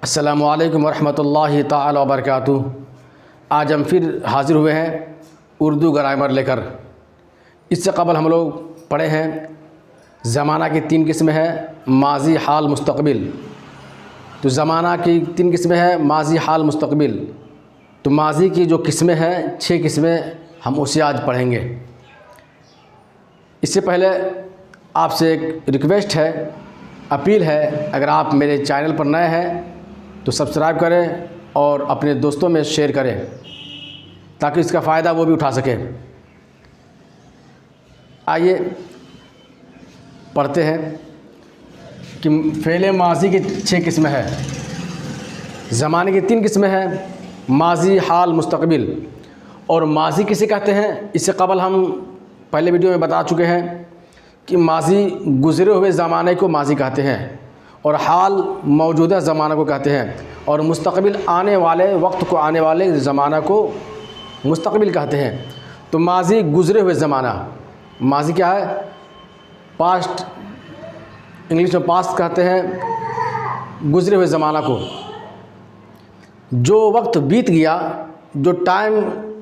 अस्सलामु अलैकुम वरहमतुल्लाहि ताला वबरकातुहू। आज हम फिर हाज़िर हुए हैं उर्दू ग्रामर लेकर। इससे कबल हम लोग पढ़े हैं ज़माना की 3 किस्में हैं, माज़ी, हाल, मुस्तक़बिल। तो ज़माना की 3 किस्में हैं, माज़ी, हाल, मुस्तक़बिल। तो माज़ी की जो किस्में हैं 6 किस्में, हम उसे आज पढ़ेंगे। इससे पहले आपसे एक रिक्वेस्ट है, अपील है, अगर आप मेरे चैनल पर नए हैं तो सब्सक्राइब करें और अपने दोस्तों में शेयर करें ताकि इसका फ़ायदा वो भी उठा सकें। आइए पढ़ते हैं कि फ़ेल माज़ी की 6 किस्में हैं। ज़माने की 3 किस्में हैं, माज़ी, हाल, मुस्तक़बिल। और माज़ी किसे कहते हैं, इससे कबल हम पहले वीडियो में बता चुके हैं कि माज़ी गुज़रे हुए ज़माने को माज़ी कहते हैं, और हाल मौजूदा ज़माना को कहते हैं, और मुस्तक़बिल आने वाले वक्त को, आने वाले ज़माना को मुस्तक़बिल कहते हैं। तो माज़ी गुज़रे हुए ज़माना, माज़ी क्या है? पास्ट, इंग्लिश में पास्ट कहते हैं गुज़रे हुए ज़माना को। जो वक्त बीत गया, जो टाइम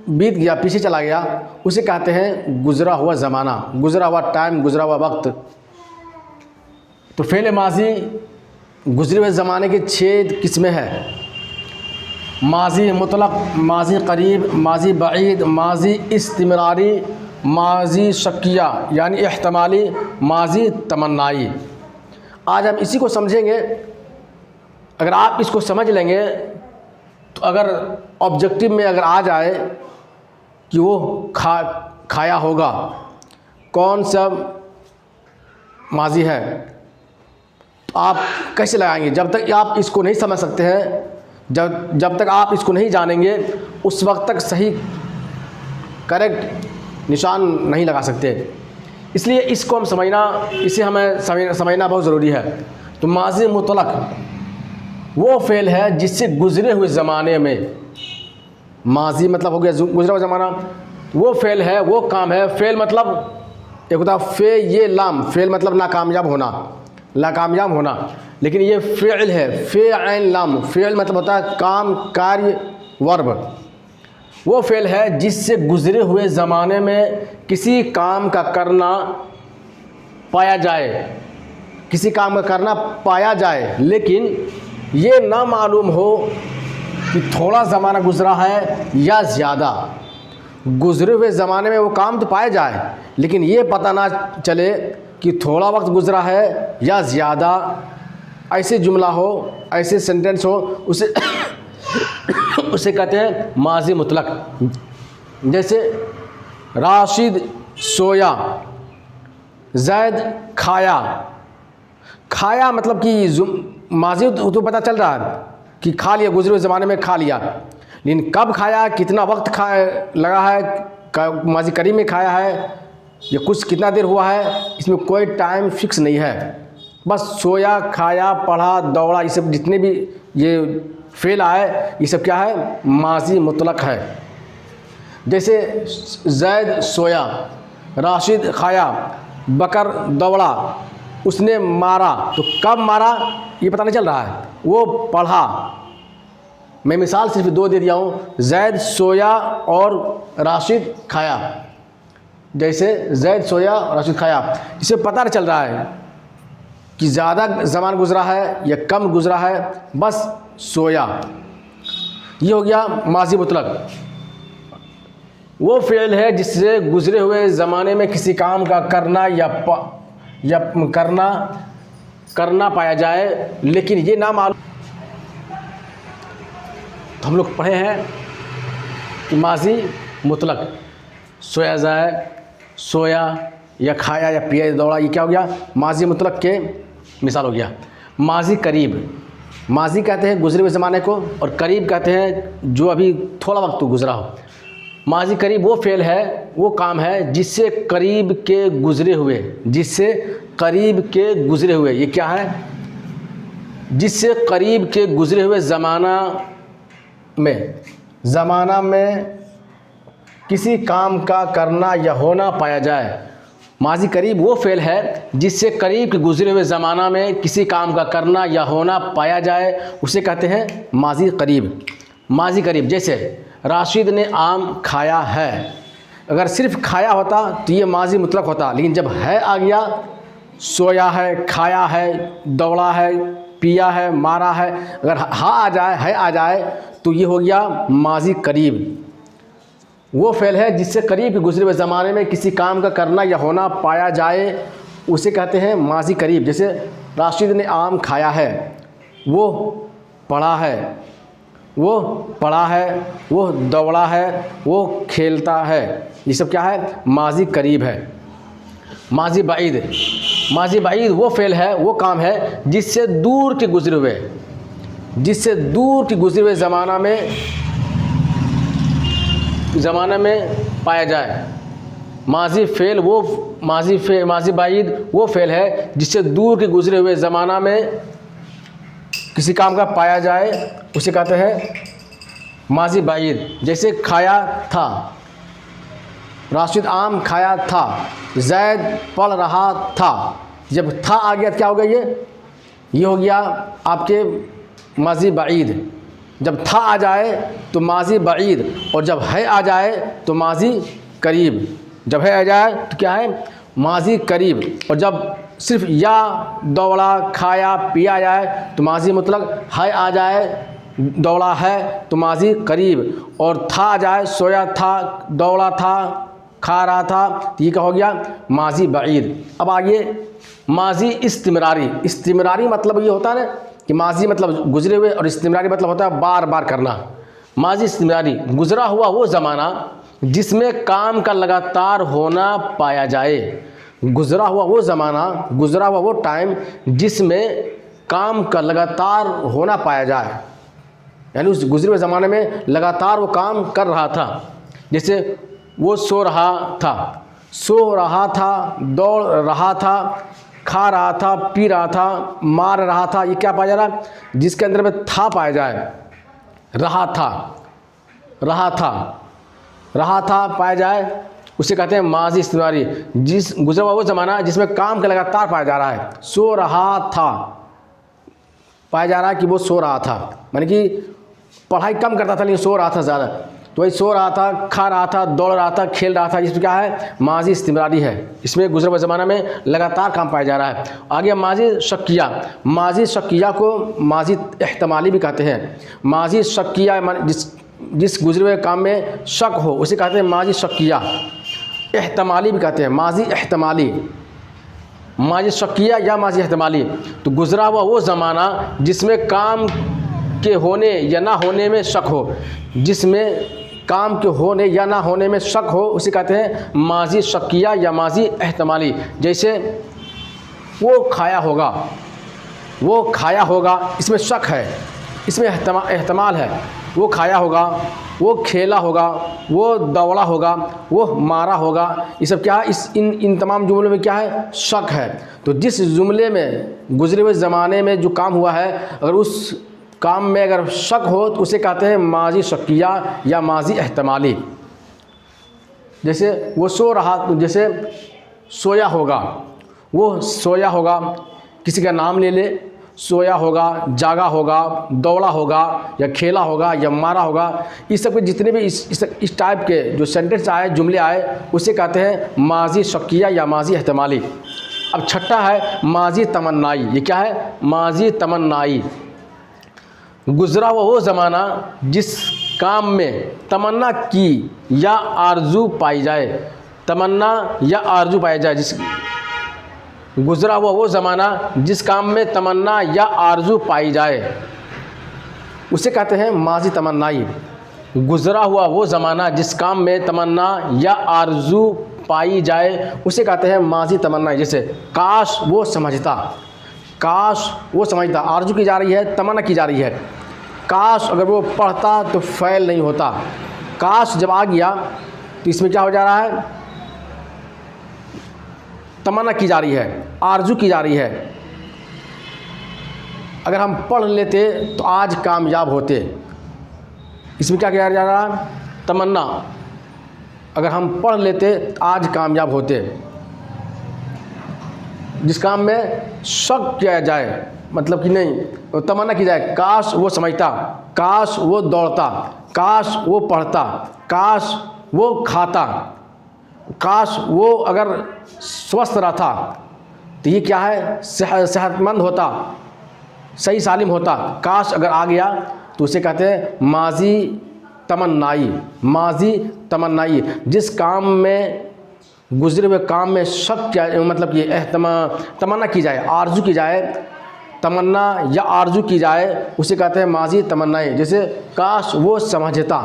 बीत गया, पीछे चला गया, उसे कहते हैं गुज़रा हुआ ज़माना, गुज़रा हुआ टाइम, गुज़रा हुआ वक्त। तो फ़ेल माज़ी गुज़रे हुए ज़माने की 6 किस्में हैं। माज़ी मुतलक़, माज़ी करीब, माज़ी बईद, माज़ी इस्तिमरारी, माज़ी शक्किया यानी एहतमाली, माज़ी तमन्नाई। आज हम इसी को समझेंगे। अगर आप इसको समझ लेंगे तो अगर ऑब्जेक्टिव में अगर आ जाए कि वो खाया होगा, कौन सा माज़ी है, तो आप कैसे लगाएंगे? जब तक आप इसको नहीं समझ सकते हैं, जब तक आप इसको नहीं जानेंगे, उस वक्त तक सही करेक्ट निशान नहीं लगा सकते। इसलिए इसको हम इसे हमें समझना बहुत ज़रूरी है। तो माज़ी मुतलक़ वो फ़ेल है जिससे गुज़रे हुए ज़माने में, माज़ी मतलब हो गया गुज़रा हुआ ज़माना, वो फ़ेल है, वो काम है। फ़ेल मतलब एक होता है फ़े ये लाम, फ़ेल मतलब नाकामयाब होना, नाकामयाब होना, लेकिन ये फ़ेल है, फ़े ऐन लाम। फ़ेल मतलब होता है काम, कार्य, वर्ब। वो फ़ेल है जिससे गुज़रे हुए ज़माने में किसी काम का करना पाया जाए, किसी काम का करना पाया जाए, लेकिन ये ना मालूम हो कि थोड़ा ज़माना गुज़रा है या ज़्यादा। गुज़रे हुए ज़माने में वो काम तो पाया जाए, लेकिन ये पता ना चले कि थोड़ा वक्त गुज़रा है या ज़्यादा। ऐसे जुमला हो, ऐसे सेंटेंस हो, उसे कहते हैं माज़ी मुतलक़। जैसे राशिद सोया, ज़ैद खाया। खाया मतलब कि माज़ी तो पता चल रहा है कि खा लिया, गुज़रे हुए ज़माने में खा लिया, लेकिन कब खाया, कितना वक्त लगा है, माज़ी करीब में खाया है या कुछ कितना देर हुआ है, इसमें कोई टाइम फिक्स नहीं है। बस सोया, खाया, पढ़ा, दौड़ा, ये सब जितने भी ये फ़ेल आए, ये सब क्या है? माज़ी मुतलक़ है। जैसे ज़ैद सोया, राशिद खाया, बकर दौड़ा, उसने मारा। तो कब मारा ये पता नहीं चल रहा है, वो पढ़ा। मैं मिसाल सिर्फ 2 दे दिया हूँ, ज़ैद सोया और राशिद खाया। जैसे ज़ैद सोया और राशिद खाया, इससे पता चल रहा है कि ज़्यादा ज़माना गुज़रा है या कम गुज़रा है, बस सोया। ये हो गया माज़ी मुतलक़। वो फ़ेल है जिससे गुज़रे हुए ज़माने में किसी काम का करना या करना पाया जाए, लेकिन ये ना मालूम। तो हम लोग पढ़े हैं कि माज़ी मुतलक़, सोया, ज़ैद सोया या खाया या पिया या दौड़ा, ये क्या हो गया? माज़ी मुतलक़ के मिसाल हो गया। माज़ी करीब, माज़ी कहते हैं गुज़रे हुए ज़माने को, और करीब कहते हैं जो अभी थोड़ा वक्त गुज़रा हो। माज़ी करीब वो फ़ेल है, वो काम है जिससे करीब के गुज़रे हुए, जिससे करीब के गुज़रे हुए, ये क्या है? जिससे करीब के गुज़रे हुए ज़माना में किसी काम का करना या होना पाया जाए, माजी करीब वो फ़ेल है जिससे करीब के गुजरे हुए ज़माना में किसी काम का करना या होना पाया जाए, उसे कहते हैं माजी करीब। माजी करीब जैसे राशिद ने आम खाया है, अगर सिर्फ खाया होता तो ये माजी मुतलक होता, लेकिन जब है आ गया, सोया है, खाया है, दौड़ा है, पिया है, मारा है, अगर हा आ जाए, है आ जाए तो ये हो गया माजी करीब। वो फ़ेल है जिससे करीब के गुजरे हुए ज़माने में किसी काम का करना या होना पाया जाए, उसे कहते हैं माजी करीब। जैसे राशिद ने आम खाया है, वो पढ़ा है, वो पढ़ा है, वो दौड़ा है, वो खेलता है, ये सब क्या है? माजी करीब है। माजी बाइद, माजी बाइद वो फ़ेल है, वो काम है जिससे दूर के गुजरे हुए, जिससे दूर के गुजरे हुए ज़माना में पाया जाए। माजी फ़ेल वो माजी बाइद वो फ़ेल है जिससे दूर के गुजरे हुए ज़माना में किसी काम का पाया जाए, उसे कहते हैं माजी बाइद। जैसे खाया था, राशिद आम खाया था, जैद पढ़ रहा था, जब था आ गया तो क्या हो गया? ये हो गया आपके माजी बाइद। जब था आ जाए तो माजी बाइद, और जब है आ जाए तो माजी करीब। जब है आ जाए तो क्या है? माजी करीब। और जब सिर्फ या दौड़ा, खाया, पिया जाए तो माजी मुतलक, है आ जाए, दौड़ा है तो माजी करीब, और था आ जाए, सोया था, दौड़ा था, खा रहा था, तो ये क्या हो गया? माजी बाइद। अब आगे माजी इस्तिमरारी। इस्तिमरारी मतलब ये होता है ना कि माजी मतलब गुजरे हुए, और इस्तिमरारी मतलब होता है बार बार करना। माजी इस्तिमरारी, गुजरा हुआ वो ज़माना जिसमें काम का लगातार होना पाया जाए। गुजरा हुआ वो ज़माना, गुजरा हुआ वो टाइम जिसमें काम का लगातार होना पाया जाए, यानी उस गुजरे हुए ज़माने में लगातार वो काम कर रहा था। जैसे वो सो रहा था, सो रहा था, दौड़ रहा था, खा रहा था, पी रहा था, मार रहा था, ये क्या पाया जा रहा? जिसके अंदर में था पाया जाए। रहा था, रहा था, रहा था पाया जाए, उसे कहते हैं माजी इस्तिमरारी। जिस गुजरा हुआ वो ज़माना जिसमें काम का लगातार पाया जा रहा है। सो रहा था, पाया जा रहा है कि वो सो रहा था, माने कि पढ़ाई कम करता था लेकिन सो रहा था ज़्यादा, तो वही सो रहा था, खा रहा था, दौड़ रहा था, खेल रहा था, इसमें क्या है? माजी इस्तिमरारी है। इसमें गुजरे हुए ज़माना में लगातार काम पाया जा रहा है। आगे माजी शक्किया। माजी शक्किया को माजी एहतमाली भी कहते हैं। माजी शक्किया जिस गुजरे हुए काम में शक हो उसे कहते हैं माजी शक्किया। एहतमाली भी कहते हैं, माजी एहतमाली। माजी शक्किया या माजी एहतमाली, तो गुजरा हुआ वो ज़माना जिसमें काम के होने या ना होने में शक हो, जिसमें काम के होने या ना होने में शक हो, उसे कहते हैं माजी शक्किया या माजी एहतमाली। जैसे वो खाया होगा, वो खाया होगा, इसमें शक है, इसमें एहतमाल है। वो खाया होगा, वो खेला होगा, वो दौड़ा होगा, वो मारा होगा, ये सब क्या है? इन तमाम जुमलों में क्या है? शक है। तो जिस जुमले में गुजरे हुए ज़माने में जो काम हुआ है, अगर उस काम में अगर शक हो तो उसे कहते हैं माजी शक्किया या माजी एहतमाली। जैसे वो सो रहा, जैसे सोया होगा, वो सोया होगा, किसी का नाम ले ले, सोया होगा, जागा होगा, दौड़ा होगा, या खेला होगा, या मारा होगा, इस सब के जितने भी इस टाइप के जो सेंटेंस आए, जुमले आए, उसे कहते हैं माजी शक्किया या माजी एहतमाली। अब छठा है माजी तमन्नाई। ये क्या है? माजी तमन्नाई। गुजरा हुआ वो ज़माना जिस काम में तमन्ना की या आरजू पाई जाए, तमन्ना या आरजू पाई जाए, जिस गुजरा हुआ वो ज़माना जिस काम में तमन्ना या आरजू पाई जाए, उसे कहते हैं माजी तमन्नाई। गुजरा हुआ वो ज़माना जिस काम में तमन्ना या आरजू पाई जाए, उसे कहते हैं माजी तमन्नाई। जैसे काश वो समझता, काश वो समझता, आरजू की जा रही है, तमन्ना की जा रही है। काश अगर वो पढ़ता तो फ़ैल नहीं होता। काश जब आ गया तो इसमें क्या हो जा रहा है? तमन्ना की जा रही है, आरजू की जा रही है। अगर हम पढ़ लेते तो आज कामयाब होते, इसमें क्या किया जा रहा है? तमन्ना। अगर हम पढ़ लेते तो आज कामयाब होते। जिस काम में शक किया जाए, मतलब कि नहीं तमन्ना की जाए, काश वो समझता, काश वो दौड़ता, काश वो पढ़ता, काश वो खाता, काश वो अगर स्वस्थ रहता, तो ये क्या है, सेहतमंद होता, सही सालिम होता। काश अगर आ गया तो उसे कहते हैं माजी तमन्नाई, माजी तमन्नाई। जिस काम में, गुजरे हुए काम में शक किया, मतलब कि तमन्ना की जाए, आरजू की जाए, तमन्ना या आरजू की जाए, उसे कहते हैं माजी तमन्नाई। जैसे काश वो समझता,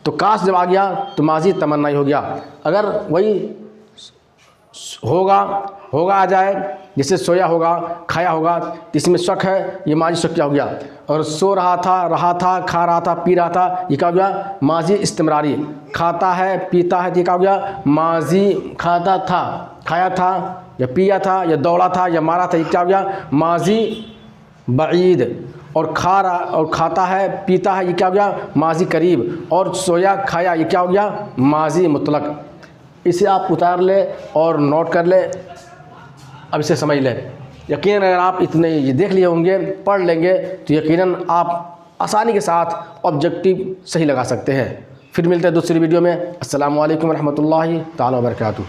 तो काश जब आ गया तो माजी तमन्नाई हो गया। अगर वही होगा आ जाए, जैसे सोया होगा, खाया होगा, तो इसमें शक है, ये माजी शक क्या हो गया। और सो रहा था, खा रहा था, पी रहा था, ये क्या हो गया, माजी इस्तिमरारी। खाता है, पीता है, ये क्या हो गया, माजी खाता था, खाया था या पिया था या दौड़ा था या मारा था, ये क्या हो गया, माजी बईद। और खाता है, पीता है, ये क्या हो गया, माजी करीब। और सोया, खाया, ये क्या हो गया, माजी मुतलक। इसे आप उतार ले और नोट कर ले, अब इसे समझ ले। यकीनन अगर आप इतने ये देख लिए होंगे, पढ़ लेंगे, तो यकीनन आप आसानी के साथ ऑब्जेक्टिव सही लगा सकते हैं। फिर मिलते हैं दूसरी वीडियो में। अस्सलामु अलैकुम रहमतुल्लाहि ताला व बरकातुहू।